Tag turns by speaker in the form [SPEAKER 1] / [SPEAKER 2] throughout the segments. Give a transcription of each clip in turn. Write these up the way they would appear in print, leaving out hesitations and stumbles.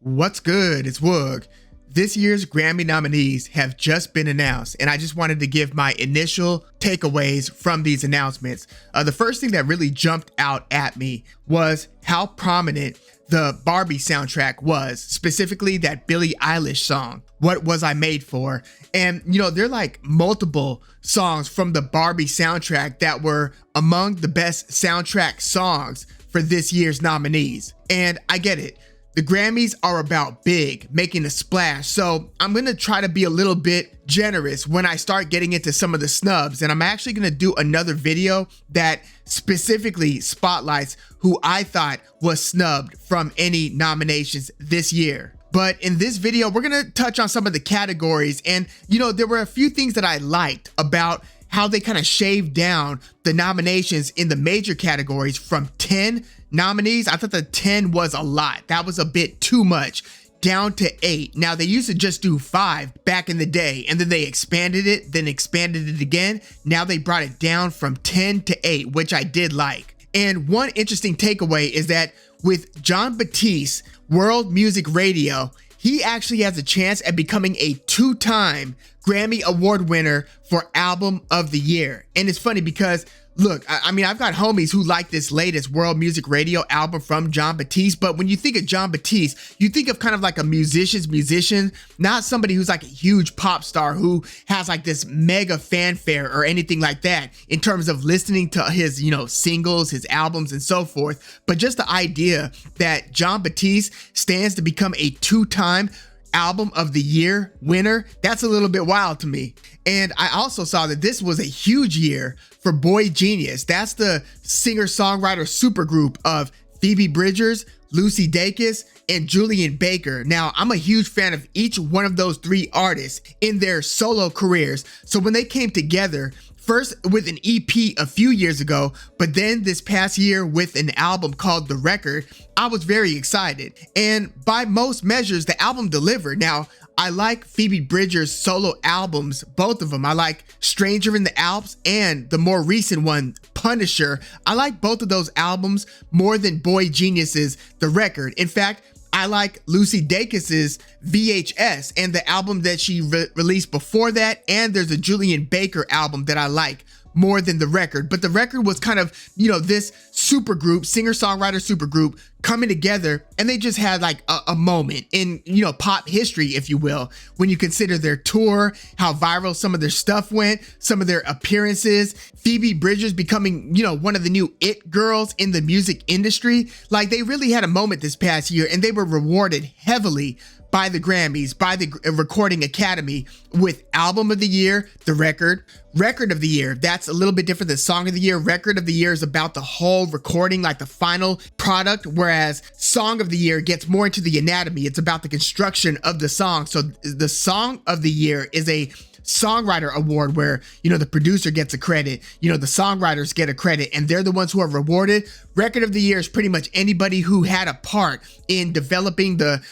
[SPEAKER 1] What's good? It's Woog. This year's Grammy nominees have just been announced, and I just wanted to give my initial takeaways from these announcements. The first thing that really jumped out at me was how prominent the Barbie soundtrack was, specifically that Billie Eilish song, What Was I Made For? And, there are like multiple songs from the Barbie soundtrack that were among the best soundtrack songs for this year's nominees. And I get it. The Grammys are about big, making a splash, so I'm going to try to be a little bit generous when I start getting into some of the snubs, and I'm actually going to do another video that specifically spotlights who I thought was snubbed from any nominations this year. But in this video, we're going to touch on some of the categories, and there were a few things that I liked about how they kind of shaved down the nominations in the major categories from 10 nominees. I thought the 10 was a lot. That was a bit too much. Down to 8. Now, they used to just do 5 back in the day, and then they expanded it, then expanded it again. Now they brought it down from 10 to 8, which I did like. And one interesting takeaway is that with Jon Batiste's World Music Radio, he actually has a chance at becoming a 2-time Grammy Award winner for Album of the Year. And it's funny because, look, I've got homies who like this latest World Music Radio album from Jon Batiste, but when you think of Jon Batiste, you think of kind of like a musician's musician, not somebody who's like a huge pop star who has like this mega fanfare or anything like that in terms of listening to his, singles, his albums, and so forth. But just the idea that Jon Batiste stands to become a 2-time Album of the Year winner, that's a little bit wild to me. And I also saw that this was a huge year for boygenius. That's the singer-songwriter supergroup of Phoebe Bridgers, Lucy Dacus, and Julian Baker. Now, I'm a huge fan of each one of those 3 artists in their solo careers. So when they came together, first with an EP a few years ago, but then this past year with an album called The Record, I was very excited. And by most measures, the album delivered. Now, I like Phoebe Bridgers' solo albums, both of them. I like Stranger in the Alps and the more recent one, Punisher. I like both of those albums more than boygenius's The Record. In fact, I like Lucy Dacus's VHS and the album that she released before that, and there's a Julian Baker album that I like more than The Record. But The Record was kind of, this supergroup, singer-songwriter supergroup coming together, and they just had like a moment in, pop history, if you will, when you consider their tour, how viral some of their stuff went, some of their appearances, Phoebe Bridgers becoming, one of the new it girls in the music industry. Like, they really had a moment this past year, and they were rewarded heavily by the Grammys, by the Recording Academy with Album of the Year, The Record, Record of the Year. That's a little bit different than Song of the Year. Record of the Year is about the whole recording, like the final product, whereas Song of the Year gets more into the anatomy. It's about the construction of the song. So the Song of the Year is a songwriter award where, the producer gets a credit, the songwriters get a credit, and they're the ones who are rewarded. Record of the Year is pretty much anybody who had a part in developing the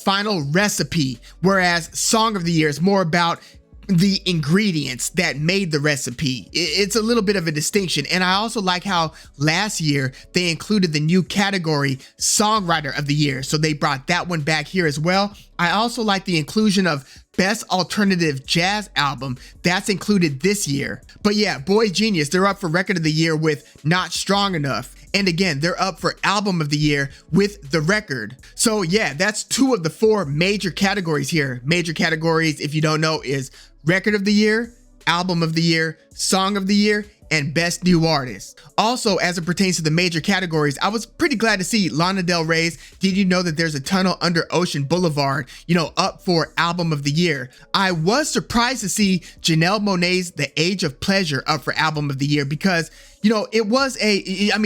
[SPEAKER 1] final recipe, whereas Song of the Year is more about the ingredients that made the recipe. It's a little bit of a distinction. And I also like how last year they included the new category Songwriter of the Year. So they brought that one back here as well. I also like the inclusion of Best Alternative Jazz Album. That's included this year. But yeah, boygenius, they're up for Record of the Year with Not Strong Enough. And again, they're up for Album of the Year with The Record. So yeah, that's 2 of the 4 major categories here. Major categories, if you don't know, is Record of the Year, Album of the Year, Song of the Year, and Best New Artist. Also, as it pertains to the major categories, I was pretty glad to see Lana Del Rey's Did You Know That There's a Tunnel Under Ocean Boulevard, up for Album of the Year. I was surprised to see Janelle Monáe's The Age of Pleasure up for Album of the Year because, it was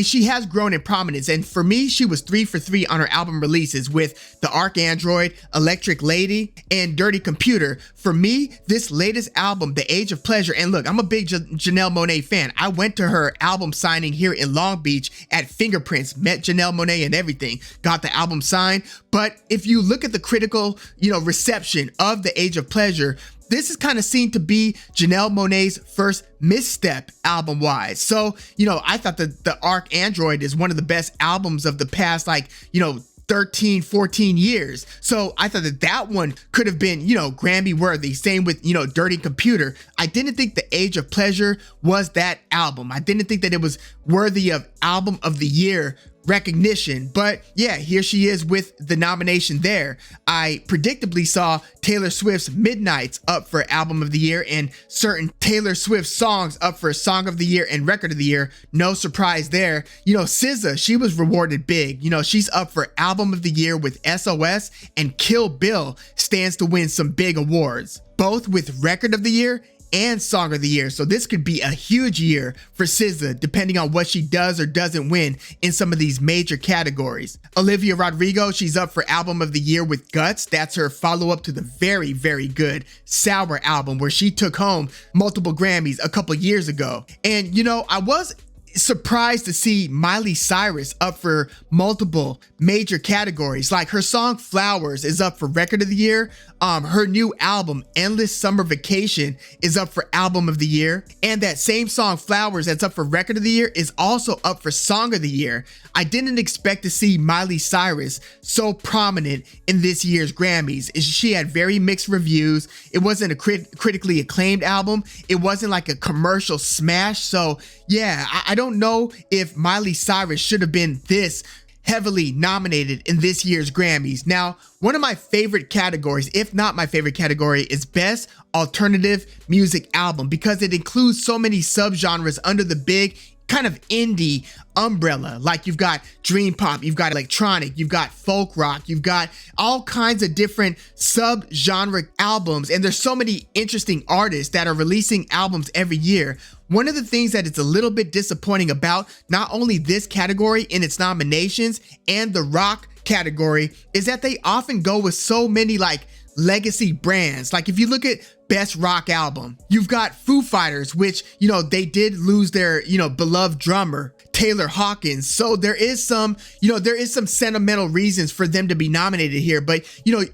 [SPEAKER 1] she has grown in prominence, and for me, she was 3 for 3 on her album releases with The Arc Android, Electric Lady, and Dirty Computer. For me, this latest album, The Age of Pleasure, and look, I'm a big Janelle Monáe fan. I went to her album signing here in Long Beach at Fingerprints, met Janelle Monáe and everything, got the album signed. But if you look at the critical, reception of The Age of Pleasure, this is kind of seen to be Janelle Monáe's first misstep album-wise. So, I thought that The Arc Android is one of the best albums of the past, 13, 14 years. So I thought that that one could have been, Grammy worthy. Same with, Dirty Computer. I didn't think The Age of Pleasure was that album. I didn't think that it was worthy of Album of the Year recognition, but yeah, here she is with the nomination there. I predictably saw Taylor Swift's Midnights up for Album of the Year and certain Taylor Swift songs up for Song of the Year and Record of the Year. No surprise there. SZA, she was rewarded big. She's up for Album of the Year with SOS, and Kill Bill stands to win some big awards, both with Record of the Year and Song of the Year. So this could be a huge year for SZA, depending on what she does or doesn't win in some of these major categories. Olivia Rodrigo, she's up for Album of the Year with Guts. That's her follow-up to the very, very good Sour album, where she took home multiple Grammys a couple years ago. And I was surprised to see Miley Cyrus up for multiple major categories. Like, her song Flowers is up for Record of the Year. Her new album Endless Summer Vacation is up for Album of the Year, and that same song Flowers that's up for Record of the Year is also up for Song of the Year. I didn't expect to see Miley Cyrus so prominent in this year's Grammys. She had very mixed reviews. It wasn't a critically acclaimed album. It wasn't like a commercial smash. So yeah, I don't know if Miley Cyrus should have been this heavily nominated in this year's Grammys. Now, one of my favorite categories, if not my favorite category, is Best Alternative Music Album, because it includes so many subgenres under the big kind of indie umbrella. Like, you've got dream pop, you've got electronic, you've got folk rock, you've got all kinds of different sub-genre albums, and there's so many interesting artists that are releasing albums every year. One of the things that it's a little bit disappointing about not only this category in its nominations and the rock category is that they often go with so many legacy brands. Like, if you look at Best Rock Album, you've got Foo Fighters, which, they did lose their, beloved drummer, Taylor Hawkins. So there is some sentimental reasons for them to be nominated here. But,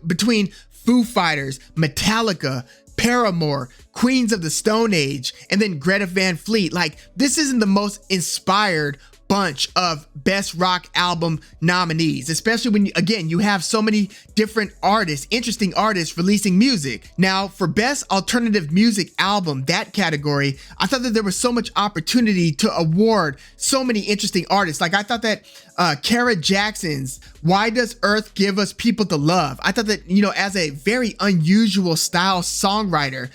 [SPEAKER 1] between Foo Fighters, Metallica, Paramore, Queens of the Stone Age, and then Greta Van Fleet, this isn't the most inspired bunch of Best Rock Album nominees, especially when, again, you have so many different artists, interesting artists releasing music. Now, for Best Alternative Music Album, that category, I thought that there was so much opportunity to award so many interesting artists. I thought that Kara Jackson's Why Does Earth Give Us People to Love, I thought that, as a very unusual style songwriter,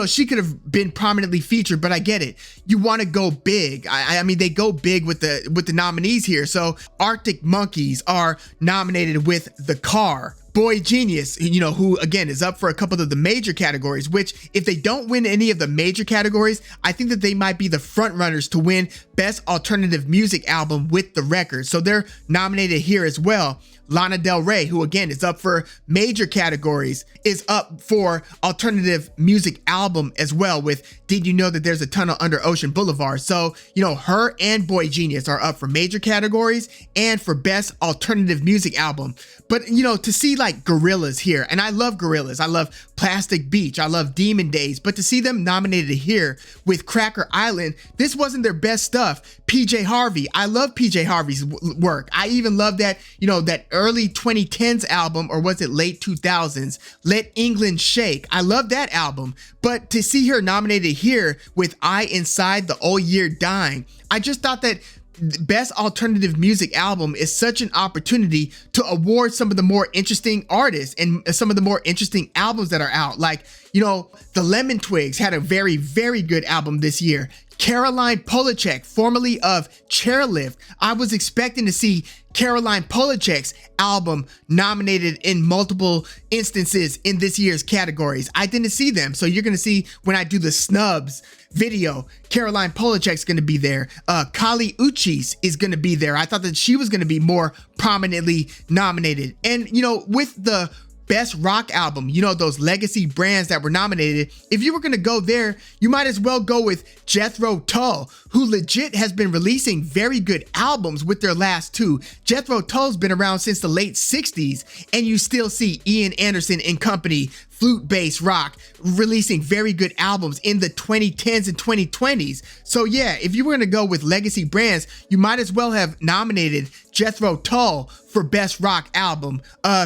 [SPEAKER 1] she could have been prominently featured, but I get it. You want to go big. I mean, they go big with the nominees here. So Arctic Monkeys are nominated with The Car. boygenius, who again is up for a couple of the major categories, which if they don't win any of the major categories, I think that they might be the front runners to win Best Alternative Music Album with The Record. So they're nominated here as well. Lana Del Rey, who again is up for major categories, is up for Alternative Music Album as well with Did You Know That There's a Tunnel Under Ocean Boulevard? So, her and boygenius are up for major categories and for Best Alternative Music Album. But, to see Gorillaz here, and I love Gorillaz, I love Plastic Beach, I love Demon Days, but to see them nominated here with Cracker Island, this wasn't their best stuff. PJ Harvey, I love PJ Harvey's work. I even love that, that early 2010s album, or was it late 2000s, Let England Shake. I love that album, but to see her nominated here with I Inside the Old Year Dying, I just thought that Best Alternative Music Album is such an opportunity to award some of the more interesting artists and some of the more interesting albums that are out. The Lemon Twigs had a very, very good album this year. Caroline Polachek, formerly of Chairlift. I was expecting to see Caroline Polachek's album nominated in multiple instances in this year's categories. I didn't see them. So you're going to see when I do the snubs video, Caroline Polachek's going to be there. Kali Uchis is going to be there. I thought that she was going to be more prominently nominated. And, with the Best Rock Album, those legacy brands that were nominated, if you were going to go there, you might as well go with Jethro Tull, who legit has been releasing very good albums with their last two. Jethro Tull's been around since the late 60s, and you still see Ian Anderson and company flute-based rock, releasing very good albums in the 2010s and 2020s. So yeah, if you were gonna go with legacy brands, you might as well have nominated Jethro Tull for Best Rock Album.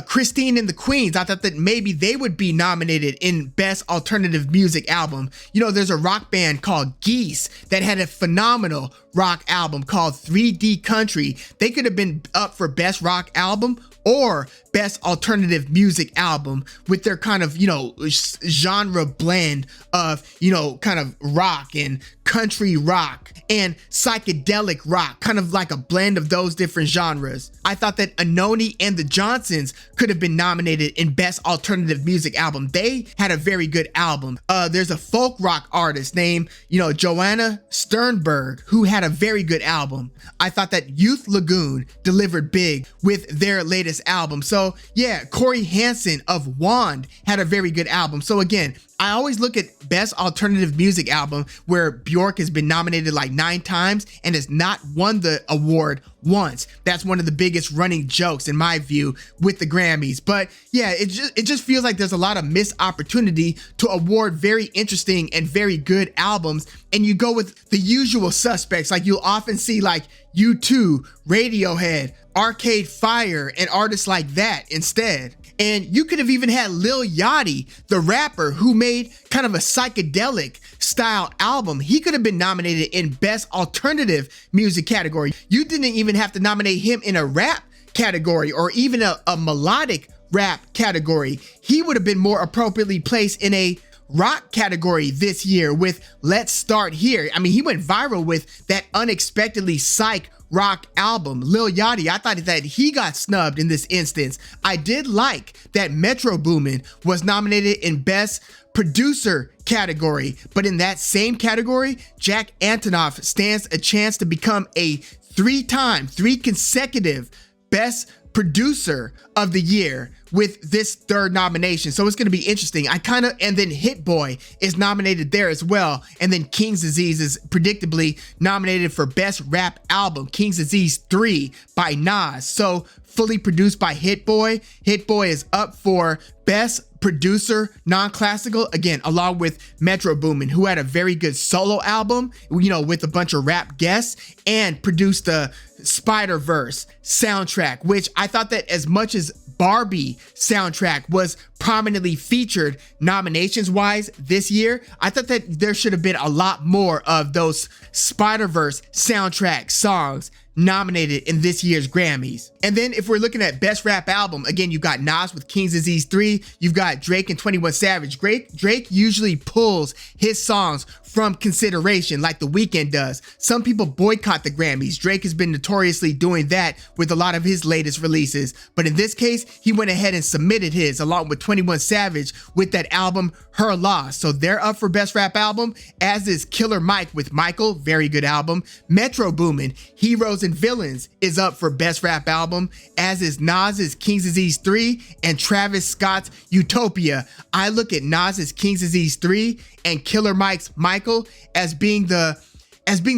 [SPEAKER 1] Christine and the Queens, I thought that maybe they would be nominated in Best Alternative Music Album. You know, there's a rock band called Geese that had a phenomenal rock album called 3D Country. They could have been up for Best Rock Album or Best Alternative Music Album with their kind of, you know, genre blend of, you know, kind of rock and country rock and psychedelic rock, kind of like a blend of those different genres. I thought that Anoni and the Johnsons could have been nominated in Best Alternative Music Album. They had a very good album. There's a folk rock artist named, you know, Joanna Sternberg, who had a very good album. I thought that Youth Lagoon delivered big with their latest album. So yeah, Corey Hansen of Wand had a very good album. So again, I always look at Best Alternative Music Album where Bjork has been nominated like 9 times and has not won the award once. That's one of the biggest running jokes in my view with the Grammys. But yeah, it just feels like there's a lot of missed opportunity to award very interesting and very good albums, and you go with the usual suspects. Like you'll often see like U2, Radiohead, Arcade Fire, and artists like that instead. And you could have even had Lil Yachty, the rapper who made kind of a psychedelic style album. He could have been nominated in Best Alternative Music category. You didn't even have to nominate him in a rap category or even a melodic rap category. He would have been more appropriately placed in a rock category this year with Let's Start Here. I mean, he went viral with that unexpectedly psych rock album. Lil Yachty, I thought that he got snubbed in this instance. I did like that Metro Boomin was nominated in Best Producer category, but in that same category, Jack Antonoff stands a chance to become a three consecutive Best Producer of the Year with this third nomination. So it's going to be interesting. And then Hit Boy is nominated there as well. And then King's Disease is predictably nominated for Best Rap Album, King's Disease 3 by Nas. So fully produced by Hit Boy. Hit Boy is up for Best Producer Non-Classical, again, along with Metro Boomin, who had a very good solo album, you know, with a bunch of rap guests, and produced the Spider-Verse soundtrack, which I thought that as much as Barbie soundtrack was prominently featured nominations wise this year, I thought that there should have been a lot more of those Spider-Verse soundtrack songs nominated in this year's Grammys. And then if we're looking at Best Rap Album, again, you've got Nas with King's Disease 3, you've got Drake and 21 Savage. Drake usually pulls his songs from consideration like The Weeknd does. Some people boycott the Grammys. Drake has been notoriously doing that with a lot of his latest releases, but in this case, he went ahead and submitted his along with 21 Savage with that album Her Loss. So they're up for Best Rap Album, as is Killer Mike with Michael, very good album. Metro Boomin, Heroes and Villains is up for Best Rap Album, as is Nas's King's Disease 3 and Travis Scott's Utopia. I look at Nas's King's Disease 3 and Killer Mike's Michael as being the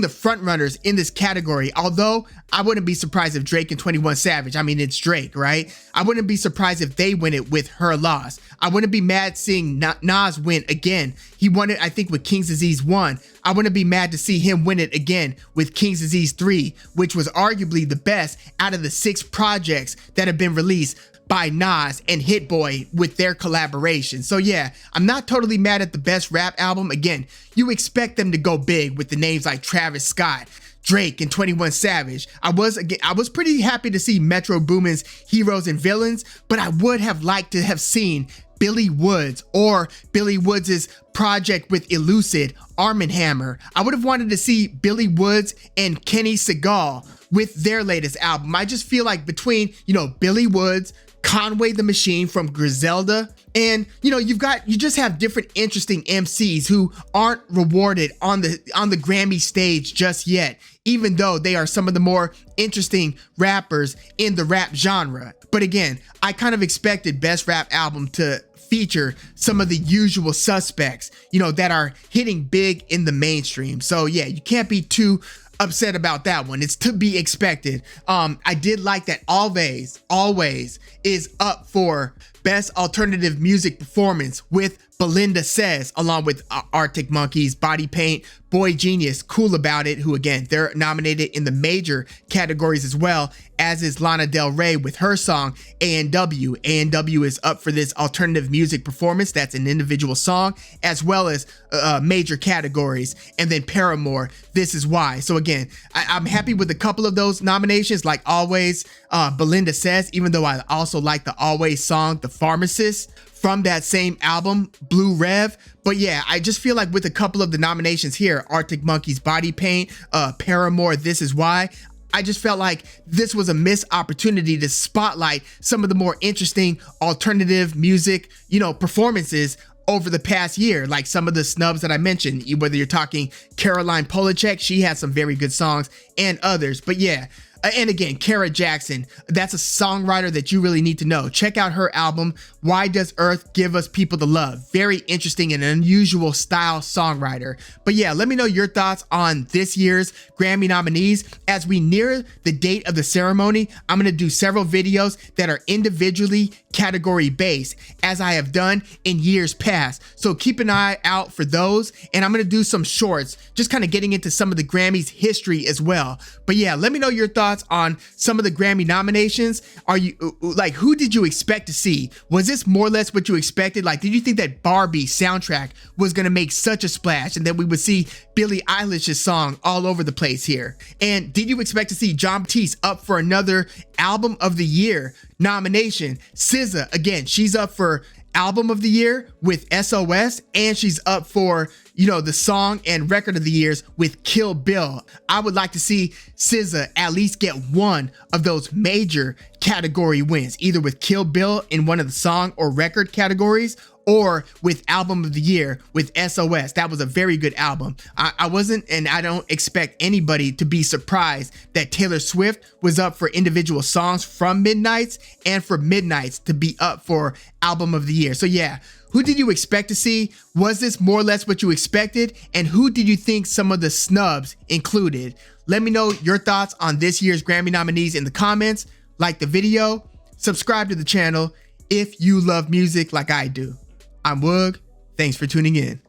[SPEAKER 1] front runners in this category. Although I wouldn't be surprised if Drake and 21 Savage, I mean, it's Drake, right? I wouldn't be surprised if they win it with Her Loss. I wouldn't be mad seeing Nas win again. He won it, I think, with King's Disease 1. I wouldn't be mad to see him win it again with King's Disease 3, which was arguably the best out of the 6 projects that have been released by Nas and Hit Boy with their collaboration. So yeah, I'm not totally mad at the Best Rap Album. Again, you expect them to go big with the names like Travis Scott, Drake, and 21 Savage. I was pretty happy to see Metro Boomin's Heroes and Villains, but I would have liked to have seen Billy Woods or Billy Woods' project with Elucid, Arm & Hammer. I would have wanted to see Billy Woods and Kenny Segal with their latest album. I just feel like between, you know, Billy Woods, Conway the Machine from Griselda, and you just have different interesting MCs who aren't rewarded on the Grammy stage just yet, even though they are some of the more interesting rappers in the rap genre. But again, I kind of expected Best Rap Album to feature some of the usual suspects, that are hitting big in the mainstream. So yeah, you can't be too upset about that one. It's to be expected. I did like that Always is up for Best Alternative Music Performance with Belinda Says, along with Arctic Monkeys, Body Paint, boygenius, Cool About It, who again, they're nominated in the major categories as well, as is Lana Del Rey with her song A&W. A&W is up for this alternative music performance. That's an individual song, as well as major categories. And then Paramore, This Is Why. So again, I'm happy with a couple of those nominations, like Always, Belinda Says, even though I also like the Always song, The Pharmacist, from that same album, Blue Rev. But yeah, I just feel like with a couple of the nominations here, Arctic Monkeys, Body Paint, Paramore, This Is Why, I just felt like this was a missed opportunity to spotlight some of the more interesting alternative music, performances over the past year, like some of the snubs that I mentioned, whether you're talking Caroline Polachek, she has some very good songs, and others. But yeah, and again, Kara Jackson, that's a songwriter that you really need to know. Check out her album, Why Does Earth Give Us People to Love? Very interesting and unusual style songwriter. But yeah, let me know your thoughts on this year's Grammy nominees. As we near the date of the ceremony, I'm going to do several videos that are individually category based, as I have done in years past. So keep an eye out for those. And I'm going to do some shorts, just kind of getting into some of the Grammys history as well. But yeah, let me know your thoughts on some of the Grammy nominations. Are you like, who did you expect to see? Was this more or less what you expected? Like, did you think that Barbie soundtrack was going to make such a splash and that we would see Billie Eilish's song all over the place here? And did you expect to see Jon Batiste up for another Album of the Year nomination? SZA, again, she's up for Album of the Year with SOS, and she's up for, the Song and Record of the Years with Kill Bill. I would like to see SZA at least get one of those major category wins, either with Kill Bill in one of the song or record categories, or with Album of the Year with SOS. That was a very good album. I wasn't, and I don't expect anybody to be surprised that Taylor Swift was up for individual songs from Midnights, and for Midnights to be up for Album of the Year. So yeah, who did you expect to see? Was this more or less what you expected? And who did you think some of the snubs included? Let me know your thoughts on this year's Grammy nominees in the comments. Like the video, subscribe to the channel if you love music like I do. I'm Woog. Thanks for tuning in.